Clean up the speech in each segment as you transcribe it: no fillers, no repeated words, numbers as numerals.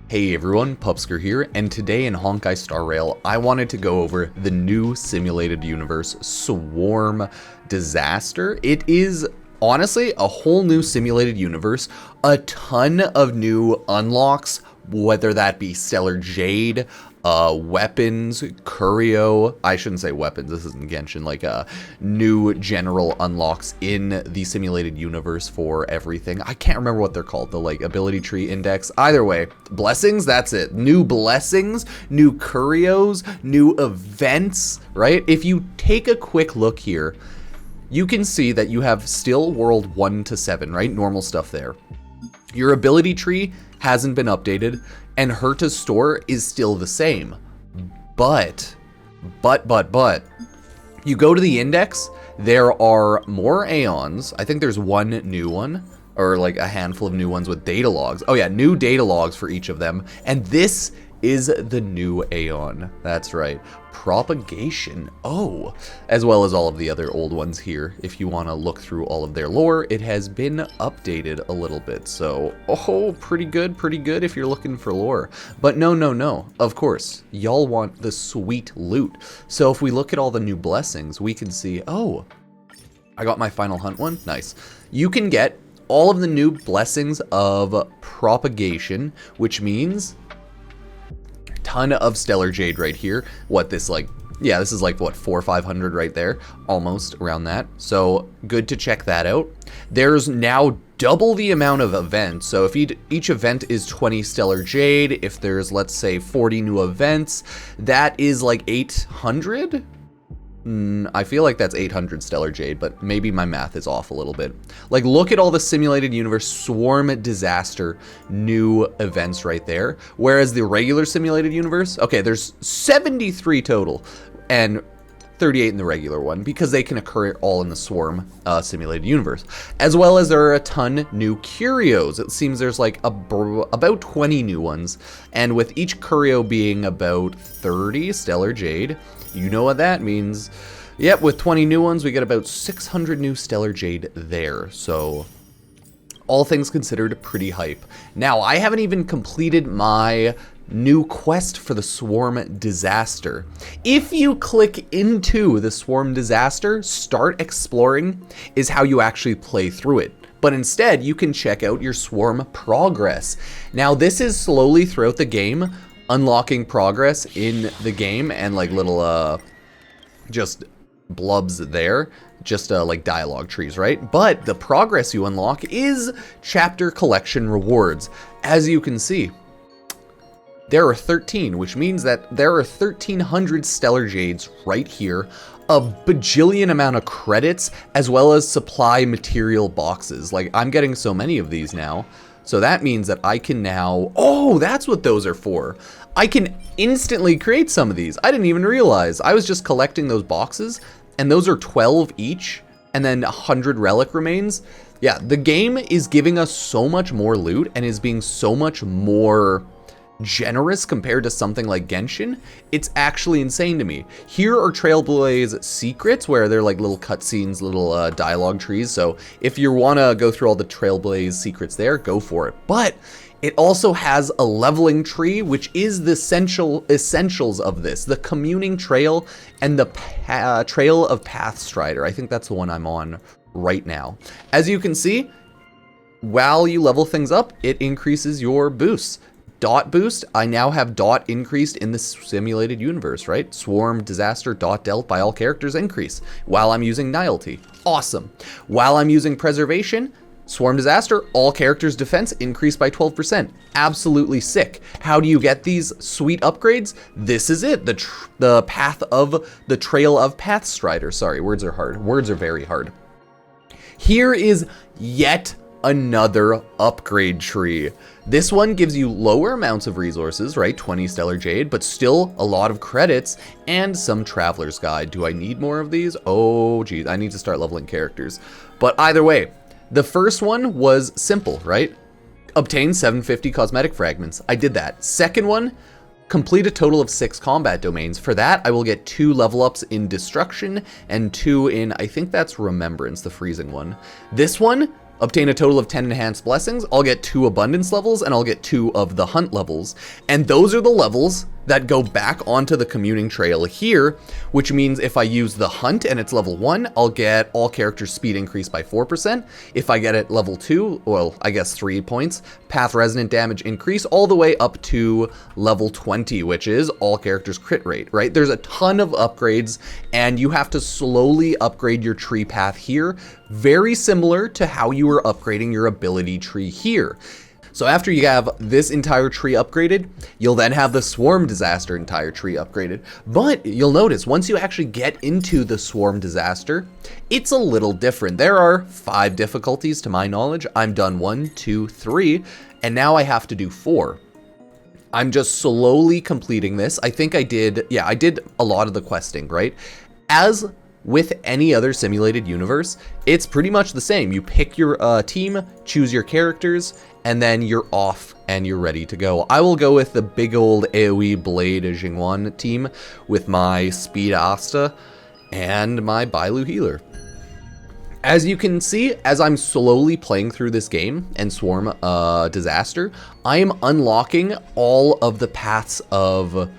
Hey everyone, Pupsker here, and today in Honkai Star Rail, I wanted to go over the new simulated universe, Swarm Disaster. It is honestly a whole new simulated universe, a ton of new unlocks, whether that be Stellar Jade, weapons, Curio, I shouldn't say weapons, this isn't Genshin, like new general unlocks in the simulated universe for everything. I can't remember what they're called, the like ability tree index. Either way, blessings, that's it. New blessings, new Curios, new events, right? If you take a quick look here, you can see that you have still world 1 to 7, right? Normal stuff there. Your ability tree hasn't been updated, and Herta's store is still the same. But, you go to the index, there are more Aeons. I think there's one new one, or like a handful of new ones with data logs. Oh yeah, new data logs for each of them. And this is the new Aeon. That's right. Propagation. Oh, as well as all of the other old ones here. If you want to look through all of their lore, it has been updated a little bit. So, oh, pretty good if you're looking for lore. But no. Of course, y'all want the sweet loot. So if we look at all the new blessings, we can see, oh, I got my final hunt one. Nice. You can get all of the new blessings of propagation, which means ton of Stellar Jade right here. What this like, yeah, this is like what, 400 or 500 right there, almost around that. So good to check that out. There's now double the amount of events. So if each event is 20 Stellar Jade, if there's, let's say, 40 new events, that is like 800. I feel like that's 800 Stellar Jade, but maybe my math is off a little bit. Like, look at all the simulated universe Swarm Disaster new events right there. Whereas the regular simulated universe, okay, there's 73 total and 38 in the regular one because they can occur all in the Swarm simulated universe. As well as there are a ton new Curios. It seems there's like about 20 new ones. And with each Curio being about 30 Stellar Jade, you know what that means. Yep, with 20 new ones, we get about 600 new Stellar Jade there. So, all things considered, pretty hype. Now, I haven't even completed my new quest for the Swarm Disaster. If you click into the Swarm Disaster, start exploring is how you actually play through it. But instead, you can check out your Swarm progress. Now, this is slowly throughout the game, unlocking progress in the game and like little just blubs there, just like dialogue trees, right? But the progress you unlock is chapter collection rewards. As you can see, there are 13, which means that there are 1,300 Stellar Jades right here, a bajillion amount of credits, as well as supply material boxes. Like, I'm getting so many of these now. So that means that I can now, oh, that's what those are for. I can instantly create some of these. I didn't even realize. I was just collecting those boxes, and those are 12 each, and then 100 relic remains. Yeah, the game is giving us so much more loot and is being so much more generous compared to something like Genshin. It's actually insane to me. Here are Trailblaze secrets, where they're like little cutscenes, little dialogue trees. So if you want to go through all the Trailblaze secrets there, go for it. But it also has a leveling tree, which is the essentials of this. The communing trail and the trail of Pathstrider. I think that's the one I'm on right now. As you can see, while you level things up, it increases your boosts. Dot boost, I now have dot increased in the simulated universe, right? Swarm Disaster dot dealt by all characters increase while I'm using Nihility. Awesome. While I'm using Preservation, Swarm Disaster, all characters' defense increased by 12%. Absolutely sick. How do you get these sweet upgrades? This is it. The path of the Trail of Pathstrider. Sorry, words are hard. Words are very hard. Here is yet another upgrade tree. This one gives you lower amounts of resources, right? 20 Stellar Jade, but still a lot of credits and some Traveler's Guide. Do I need more of these? Oh, geez, I need to start leveling characters. But either way, the first one was simple, right? Obtain 750 cosmetic fragments. I did that. Second one, complete a total of 6 combat domains. For that, I will get 2 level ups in Destruction and 2 in, I think that's Remembrance, the freezing one. This one, obtain a total of 10 enhanced blessings, I'll get 2 abundance levels, and I'll get 2 of the hunt levels. And those are the levels that go back onto the commuting trail here, which means if I use the hunt and it's level 1, I'll get all characters' speed increased by 4%. If I get it level 2, well, I guess 3 points, path resonant damage increase all the way up to level 20, which is all characters' crit rate, right? There's a ton of upgrades, and you have to slowly upgrade your tree path here, very similar to how you were upgrading your ability tree here. So after you have this entire tree upgraded, you'll then have the Swarm Disaster entire tree upgraded. But you'll notice once you actually get into the Swarm Disaster, it's a little different. There are 5 difficulties to my knowledge. I'm done 1, 2, 3, and now I have to do 4. I'm just slowly completing this. I think I did a lot of the questing, right? As with any other simulated universe, it's pretty much the same. You pick your team, choose your characters, and then you're off and you're ready to go. I will go with the big old AoE Blade Jingwan team with my Speed Asta and my Bailu Healer. As you can see, as I'm slowly playing through this game and Swarm Disaster, I am unlocking all of the paths of,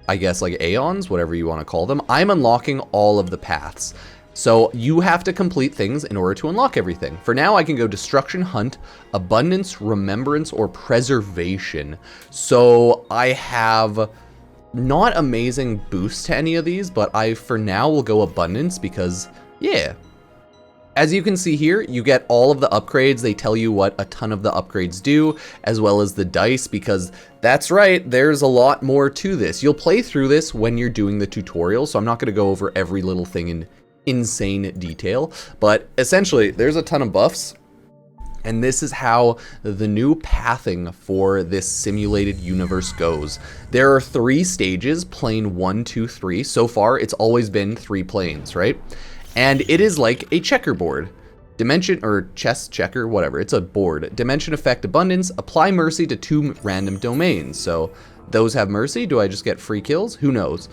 I guess, like Aeons, whatever you want to call them. I'm unlocking all of the paths. So you have to complete things in order to unlock everything. For now, I can go Destruction, Hunt, Abundance, Remembrance, or Preservation. So I have not amazing boosts to any of these, but I, for now, will go Abundance because, yeah. As you can see here, you get all of the upgrades. They tell you what a ton of the upgrades do, as well as the dice, because that's right, there's a lot more to this. You'll play through this when you're doing the tutorial, so I'm not going to go over every little thing in insane detail, but essentially there's a ton of buffs, and this is how the new pathing for this simulated universe goes. There are 3 stages, plane 1, 2, 3. So far it's always been 3 planes, right? And it is like a checkerboard. Dimension, or chess checker, whatever, it's a board. Dimension effect abundance, apply mercy to 2 random domains. So those have mercy. Do I just get free kills? Who knows?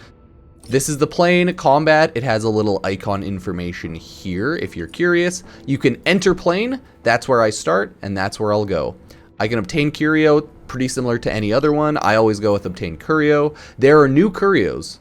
This is the plane, combat. It has a little icon information here if you're curious. You can enter plane, that's where I start, and that's where I'll go. I can obtain curio, pretty similar to any other one. I always go with obtain curio. There are new curios.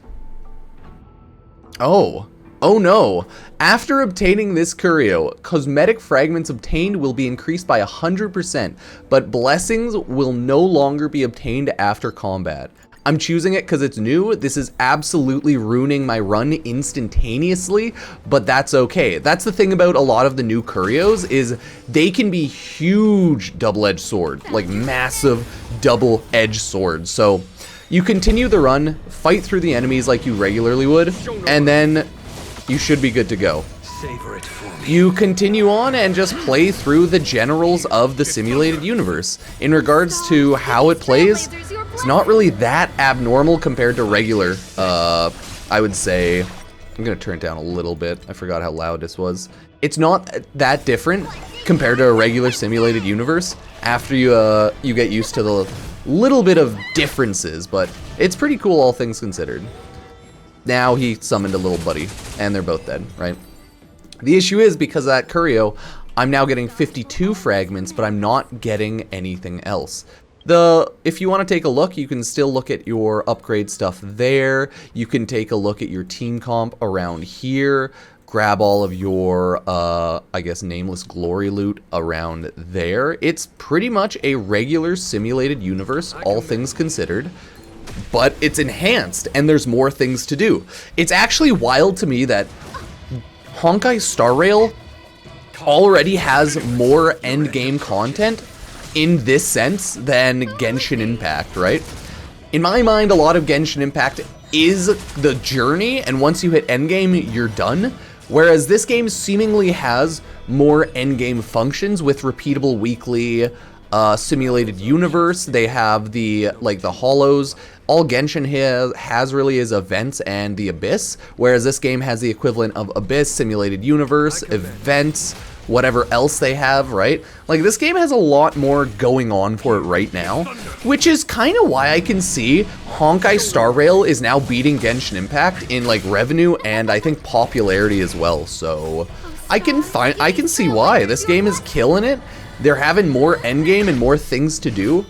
Oh no. After obtaining this curio, cosmetic fragments obtained will be increased by 100%, but blessings will no longer be obtained after combat. I'm choosing it because it's new. This is absolutely ruining my run instantaneously, but that's okay. That's the thing about a lot of the new curios is they can be huge double-edged sword, like massive double-edged swords. So you continue the run, fight through the enemies like you regularly would, and then you should be good to go. You continue on and just play through the generals of the simulated universe. In regards to how it plays, it's not really that abnormal compared to regular, I would say. I'm gonna turn it down a little bit. I forgot how loud this was. It's not that different compared to a regular simulated universe after you get used to the little bit of differences, but it's pretty cool all things considered. Now he summoned a little buddy, and they're both dead, right? The issue is, because of that curio, I'm now getting 52 fragments, but I'm not getting anything else. If you want to take a look, you can still look at your upgrade stuff there. You can take a look at your team comp around here. Grab all of your, I guess, nameless glory loot around there. It's pretty much a regular simulated universe, all things considered. But it's enhanced, and there's more things to do. It's actually wild to me that Honkai Star Rail already has more endgame content in this sense than Genshin Impact, right? In my mind, a lot of Genshin Impact is the journey, and once you hit endgame, you're done. Whereas this game seemingly has more endgame functions with repeatable weekly simulated universe. They have the hollows. All Genshin has really is events and the Abyss, whereas this game has the equivalent of Abyss, simulated universe, events, whatever else they have, right? Like, this game has a lot more going on for it right now, which is kind of why I can see Honkai Star Rail is now beating Genshin Impact in, like, revenue and I think popularity as well. So I can see why. This game is killing it. They're having more endgame and more things to do.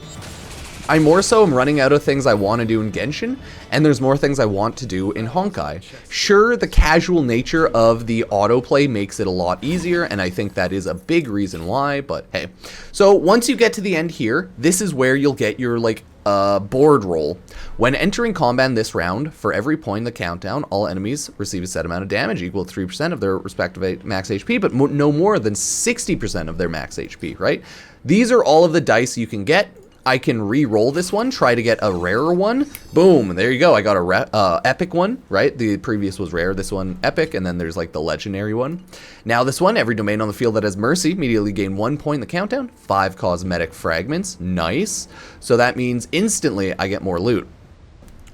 I more so am running out of things I want to do in Genshin, and there's more things I want to do in Honkai. Sure, the casual nature of the autoplay makes it a lot easier, and I think that is a big reason why, but hey. So once you get to the end here, this is where you'll get your, like, board roll. When entering combat in this round, for every point in the countdown, all enemies receive a set amount of damage equal to 3% of their respective max HP, but no more than 60% of their max HP, right? These are all of the dice you can get. I can re-roll this one, try to get a rarer one. Boom, there you go. I got a epic one, right? The previous was rare, this one epic, and then there's like the legendary one. Now this one, every domain on the field that has Mercy immediately gain 1 point in the countdown, 5 cosmetic fragments, nice. So that means instantly I get more loot.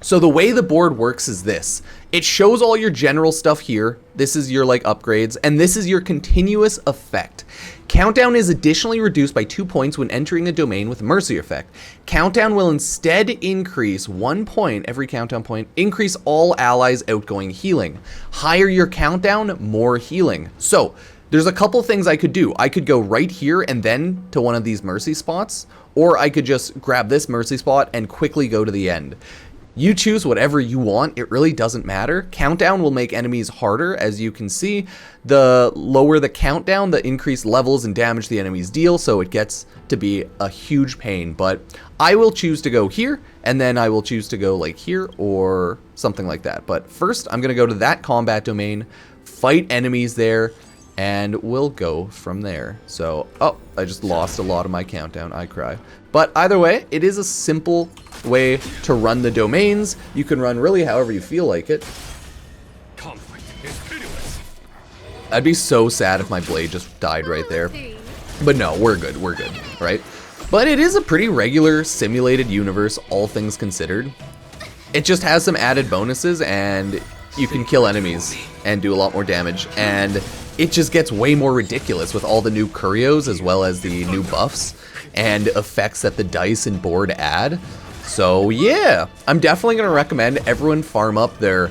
So the way the board works is this. It shows all your general stuff here. This is your like upgrades, and this is your continuous effect. Countdown is additionally reduced by 2 points when entering a domain with Mercy effect. Countdown will instead increase 1 point every countdown point, increase all allies' outgoing healing. Higher your countdown, more healing. So there's a couple things I could do. I could go right here and then to one of these Mercy spots, or I could just grab this Mercy spot and quickly go to the end. You choose whatever you want, it really doesn't matter. Countdown will make enemies harder, as you can see. The lower the countdown, the increased levels and damage the enemies deal, so it gets to be a huge pain. But I will choose to go here, and then I will choose to go like here or something like that. But first, I'm going to go to that combat domain, fight enemies there, and we'll go from there. So, oh, I just lost a lot of my countdown, I cry. But either way, it is a simple way to run the domains. You can run really however you feel like it. I'd be so sad if my blade just died right there. But no, we're good, right? But it is a pretty regular simulated universe, all things considered. It just has some added bonuses, and you can kill enemies and do a lot more damage, and it just gets way more ridiculous with all the new curios as well as the new buffs and effects that the dice and board add. So yeah, I'm definitely going to recommend everyone farm up their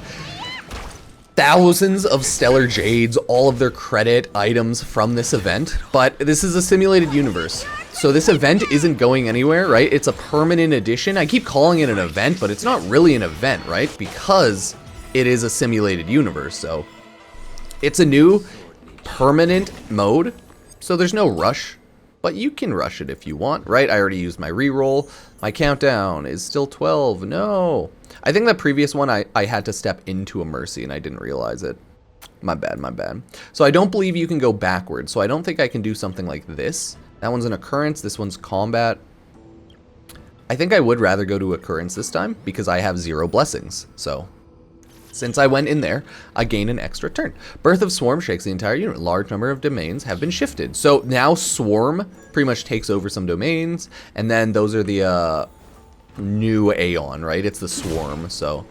thousands of stellar jades, all of their credit items from this event. But this is a simulated universe, so this event isn't going anywhere, right? It's a permanent addition. I keep calling it an event, but it's not really an event, right? Because it is a simulated universe, so it's a new permanent mode, so there's no rush. But you can rush it if you want, right? I already used my reroll. My countdown is still 12. No. I think the previous one I had to step into a Mercy and I didn't realize it. My bad, my bad. So I don't believe you can go backwards. So I don't think I can do something like this. That one's an occurrence. This one's combat. I think I would rather go to occurrence this time because I have 0 blessings. So since I went in there, I gain an extra turn. Birth of Swarm shakes the entire unit. Large number of domains have been shifted. So now Swarm pretty much takes over some domains, and then those are the new Aeon, right? It's the Swarm. So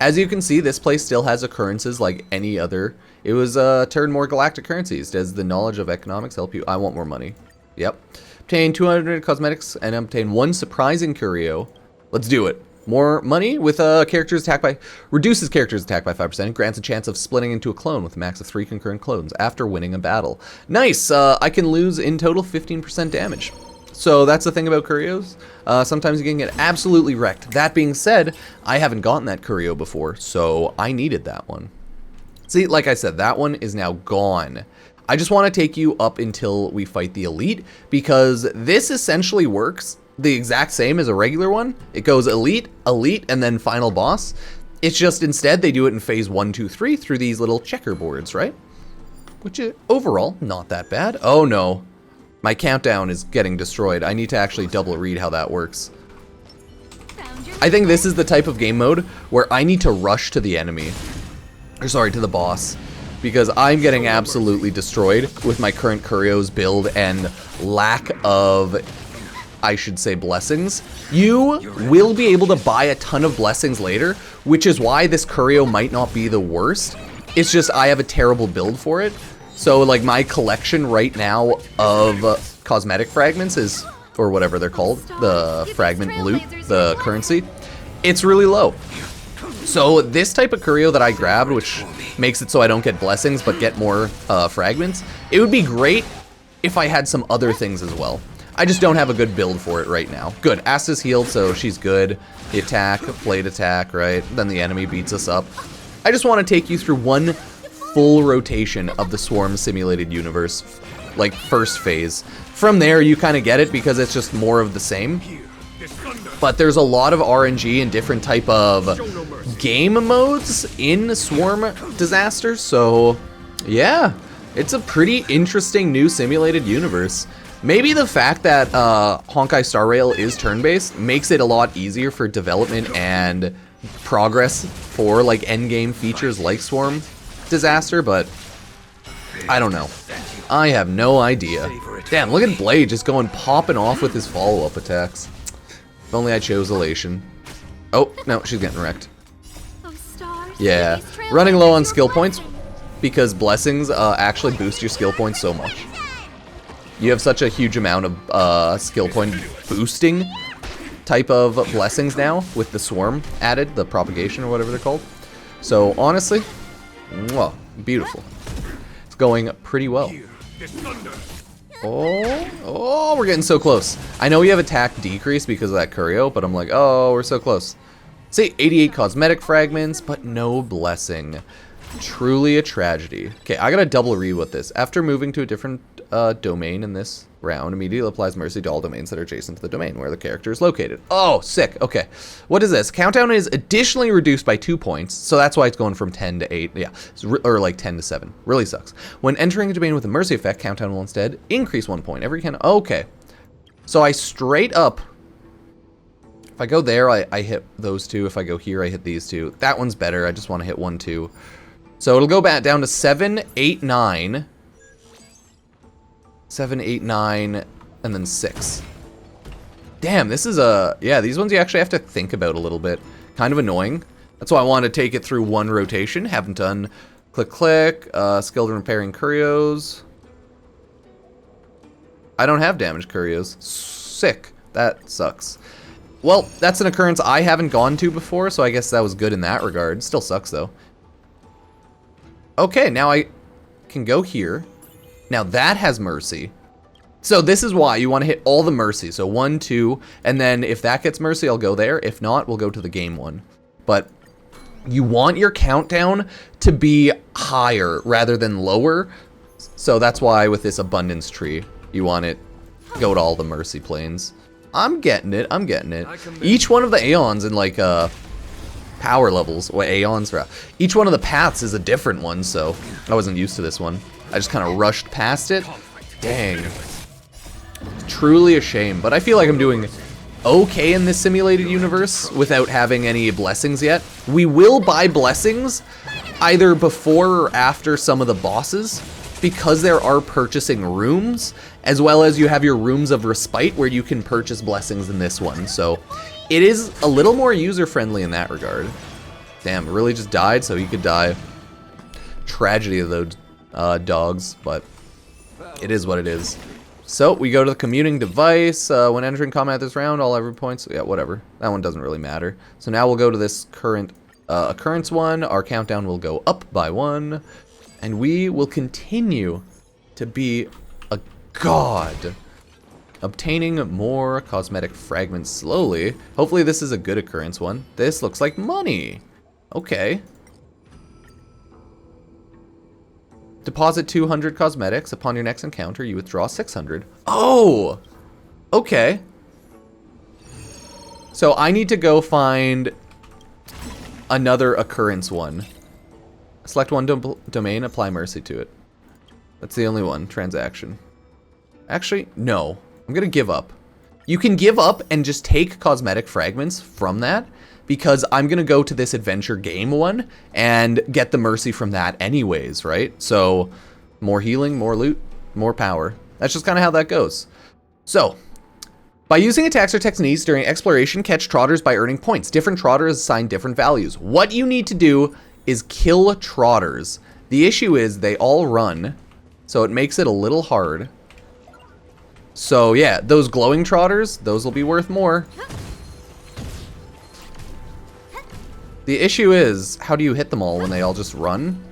as you can see, this place still has occurrences like any other. It was turn more galactic currencies. Does the knowledge of economics help you? I want more money. Yep. Obtain 200 cosmetics and obtain 1 surprising curio. Let's do it. More money with characters attack by reduces characters attack by 5% and grants a chance of splitting into a clone with a max of 3 concurrent clones after winning a battle. Nice. I can lose in total 15% damage. So that's the thing about curios. Sometimes you can get absolutely wrecked. That being said, I haven't gotten that curio before, so I needed that one. See, like I said, that one is now gone. I just want to take you up until we fight the elite, because this essentially works the exact same as a regular one. It goes elite, elite, and then final boss. It's just instead they do it in phase 1, 2, 3 through these little checkerboards, right? Which is overall not that bad. Oh no, my countdown is getting destroyed. I need to actually double read how that works. I think this is the type of game mode where I need to rush to the enemy, or sorry, to the boss, because I'm getting absolutely destroyed with my current Curio's build and lack of, I should say, blessings. You will be able to buy a ton of blessings later, which is why this Curio might not be the worst. It's just I have a terrible build for it. So like my collection right now of cosmetic fragments is, or whatever they're called, the fragment loot, the currency, it's really low. So this type of curio that I grabbed, which makes it so I don't get blessings but get more fragments, it would be great if I had some other things as well. I just don't have a good build for it right now. Good, Asta's healed, so she's good. The attack, blade attack, right? Then the enemy beats us up. I just want to take you through one full rotation of the Swarm Simulated Universe, like first phase. From there, you kind of get it because it's just more of the same. But there's a lot of RNG and different type of game modes in Swarm Disaster, so yeah, it's a pretty interesting new simulated universe. Maybe the fact that Honkai Star Rail is turn-based makes it a lot easier for development and progress for like endgame features like Swarm Disaster, but I don't know. I have no idea. Damn, look at Blade just going popping off with his follow-up attacks. If only I chose Elation. Oh, no, she's getting wrecked. Yeah, running low on skill points because blessings actually boost your skill points so much. You have such a huge amount of skill point boosting type of blessings now with the swarm added, the propagation or whatever they're called. So honestly, mwah, beautiful. It's going pretty well. Oh, we're getting so close. I know we have attack decrease because of that curio, but I'm like, oh, we're so close. See, 88 cosmetic fragments, but no blessing. Truly a tragedy. Okay, I gotta double read with this. After moving to a different domain in this round, immediately applies mercy to all domains that are adjacent to the domain where the character is located. Oh, sick. Okay. What is this? Countdown is additionally reduced by 2 points, so that's why it's going from 10 to 8. Yeah, or like 10 to 7. Really sucks. When entering a domain with a mercy effect, countdown will instead increase 1 point every count. Okay. So I straight up, if I go there, I hit those two. If I go here, I hit these two. That one's better. I just want to hit 1, 2. So it'll go back down to 7, 8, 9. 7, 8, 9, and then 6. Damn, this is a... Yeah, these ones you actually have to think about a little bit. Kind of annoying. That's why I wanted to take it through one rotation. Haven't done click, click, skilled in repairing curios. I don't have damaged curios. Sick. That sucks. Well, that's an occurrence I haven't gone to before, so I guess that was good in that regard. Still sucks, though. Okay, now I can go here. Now that has mercy. So this is why you want to hit all the mercy. So 1, 2, and then if that gets mercy, I'll go there. If not, we'll go to the game one. But you want your countdown to be higher rather than lower. So that's why with this abundance tree, you want it go to all the mercy planes. I'm getting it. I'm getting it. Each one of the Aeons in like power levels, what Aeons, each one of the paths is a different one, so I wasn't used to this one. I just kind of rushed past it. Dang. Truly a shame, but I feel like I'm doing okay in this simulated universe without having any blessings yet. We will buy blessings either before or after some of the bosses because there are purchasing rooms, as well as you have your rooms of respite where you can purchase blessings in this one. So it is a little more user-friendly in that regard. Damn, it really just died so he could die. Tragedy of those dogs, but it is what it is. So we go to the commuting device. When entering combat this round, all every points. Yeah, whatever. That one doesn't really matter. So now we'll go to this current occurrence one. Our countdown will go up by 1, and we will continue to be a god, obtaining more cosmetic fragments slowly. Hopefully this is a good occurrence one. This looks like money. Okay. Deposit 200 cosmetics. Upon your next encounter, you withdraw 600. Oh! Okay. So I need to go find another occurrence one. Select one domain, apply mercy to it. That's the only one. Transaction. Actually, no. I'm gonna give up. You can give up and just take cosmetic fragments from that, because I'm gonna go to this adventure game one and get the mercy from that anyways, right? So more healing, more loot, more power. That's just kind of how that goes. So by using attacks or techniques during exploration, catch trotters by earning points. Different trotters assign different values. What you need to do is kill trotters. The issue is they all run, so it makes it a little hard. So yeah, those glowing trotters, those will be worth more. The issue is, how do you hit them all when they all just run?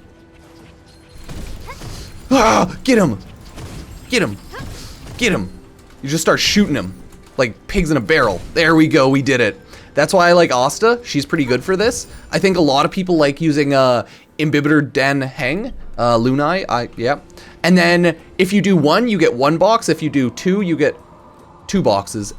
Ah! Get him! Get him! Get him! You just start shooting him. Like pigs in a barrel. There we go, we did it. That's why I like Asta. She's pretty good for this. I think a lot of people like using Imbibitor Dan Heng, Lunai, yeah. And then if you do 1, you get 1 box. If you do 2, you get 2 boxes.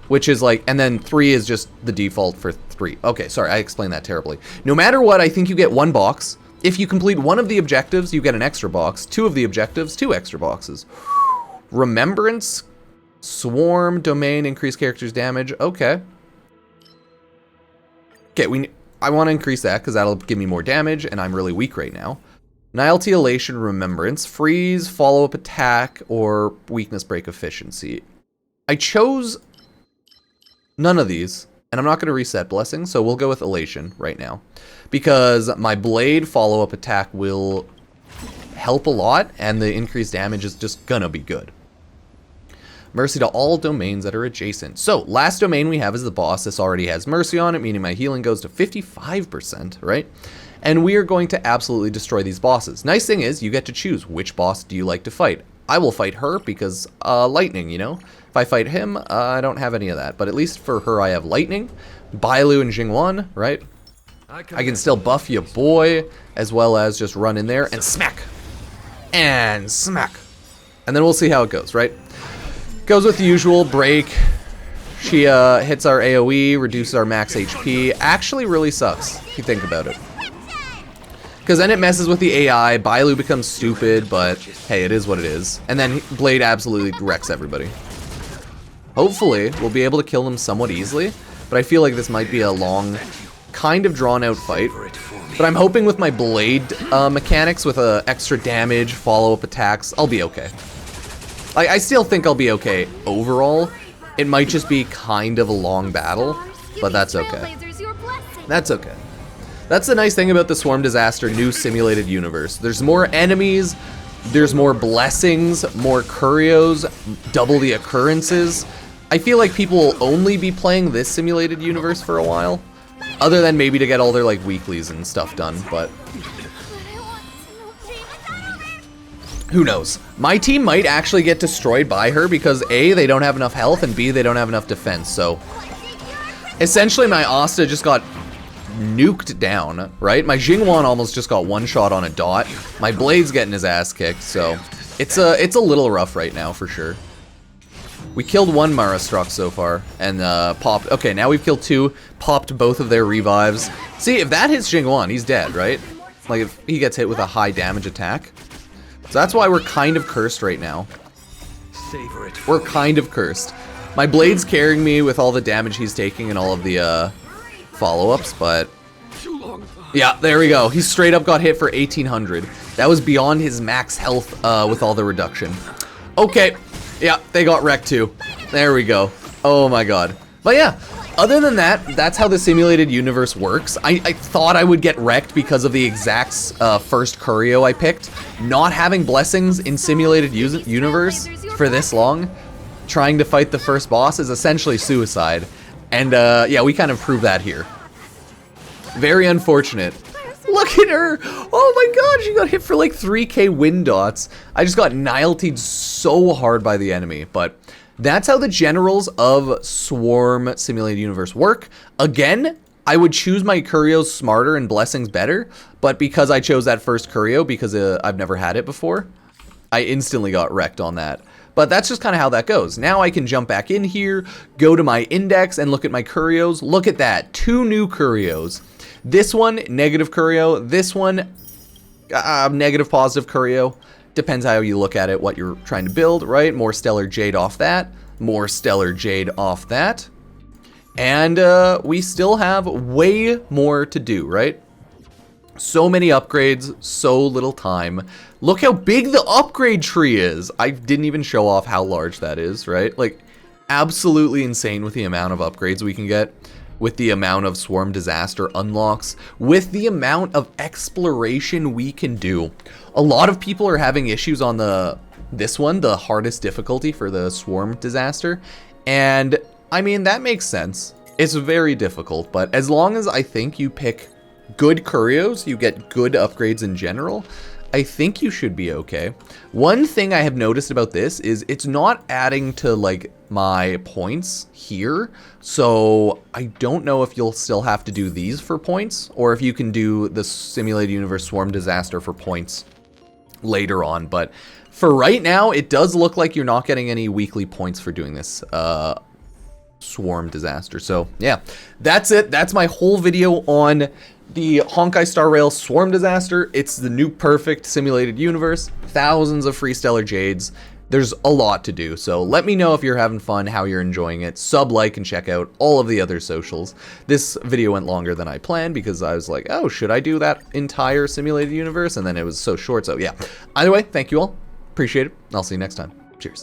Which is like, and then 3 is just the default for 3. Okay, sorry, I explained that terribly. No matter what, I think you get 1 box. If you complete 1 of the objectives, you get an extra box. 2 of the objectives, 2 extra boxes. Remembrance, Swarm, Domain, increase character's damage. Okay. Okay, I want to increase that because that'll give me more damage, and I'm really weak right now. Nihility, Elation, Remembrance, Freeze, Follow-up Attack, or Weakness Break Efficiency. I chose none of these, and I'm not going to reset Blessing, so we'll go with Elation right now. Because my Blade follow-up attack will help a lot, and the increased damage is just gonna be good. Mercy to all domains that are adjacent. So, last domain we have is the boss. This already has Mercy on it, meaning my healing goes to 55%, right? And we are going to absolutely destroy these bosses. Nice thing is, you get to choose which boss do you like to fight. I will fight her because lightning, you know? If I fight him, I don't have any of that. But at least for her, I have lightning. Bailu and Jingwan, right? I can still buff your boy, as well as just run in there and smack. And smack. And then we'll see how it goes, right? Goes with the usual, break. She hits our AoE, reduces our max HP. Actually really sucks, if you think about it. Because then it messes with the AI, Bailu becomes stupid, but hey, it is what it is. And then Blade absolutely wrecks everybody. Hopefully, we'll be able to kill them somewhat easily, but I feel like this might be a long, kind of drawn-out fight. But I'm hoping with my Blade mechanics, with extra damage, follow-up attacks, I'll be okay. I still think I'll be okay overall. It might just be kind of a long battle, but that's okay. That's okay. That's the nice thing about the Swarm Disaster new simulated universe. There's more enemies, there's more blessings, more curios, double the occurrences. I feel like people will only be playing this simulated universe for a while, other than maybe to get all their like weeklies and stuff done, but who knows? My team might actually get destroyed by her because A, they don't have enough health, and B, they don't have enough defense, so essentially my Asta just got nuked down, right? My Jingwan almost just got one shot on a dot. My Blade's getting his ass kicked, so it's a little rough right now for sure. We killed one Marastruck so far, and popped. Okay, now we've killed 2, popped both of their revives. See, if that hits Jingwan, he's dead, right? Like if he gets hit with a high damage attack. So that's why we're kind of cursed right now. We're kind of cursed. My Blade's carrying me with all the damage he's taking and all of the follow-ups, but yeah, there we go. He straight up got hit for 1800. That was beyond his max health with all the reduction. Okay, yeah, they got wrecked too. There we go. Oh my god. But yeah, other than that, that's how the simulated universe works. I thought I would get wrecked because of the exact first Curio I picked. Not having blessings in simulated universe for this long, trying to fight the first boss is essentially suicide. And yeah, we kind of proved that here. Very unfortunate. Look at her! Oh my god, she got hit for like 3k wind dots. I just got nihilitied so hard by the enemy, but that's how the generals of Swarm Simulated Universe work. Again, I would choose my Curios smarter and blessings better, but because I chose that first Curio, because I've never had it before, I instantly got wrecked on that. But that's just kind of how that goes. Now I can jump back in here, go to my index, and look at my Curios. Look at that, 2 new Curios. This one, negative Curio. This one, negative positive Curio. Depends how you look at it, what you're trying to build, right? More Stellar Jade off that. More Stellar Jade off that. And we still have way more to do, right? So many upgrades, so little time. Look how big the upgrade tree is. I didn't even show off how large that is, right? Like, absolutely insane with the amount of upgrades we can get, with the amount of Swarm Disaster unlocks, with the amount of exploration we can do. A lot of people are having issues on this one, the hardest difficulty for the Swarm Disaster, and I mean, that makes sense. It's very difficult, but as long as I think you pick good Curios, you get good upgrades in general, I think you should be okay. One thing I have noticed about this is it's not adding to like my points here, so I don't know if you'll still have to do these for points or if you can do the Simulated Universe Swarm Disaster for points later on, but for right now it does look like you're not getting any weekly points for doing this Swarm Disaster. So yeah, that's it. That's my whole video on the Honkai Star Rail Swarm Disaster. It's the new perfect simulated universe, thousands of free Stellar Jades. There's a lot to do, so let me know if you're having fun, how you're enjoying it. Sub, like, and check out all of the other socials. This video went longer than I planned because I was like, oh, should I do that entire simulated universe? And then it was so short, so yeah. Either way, thank you all. Appreciate it. I'll see you next time. Cheers.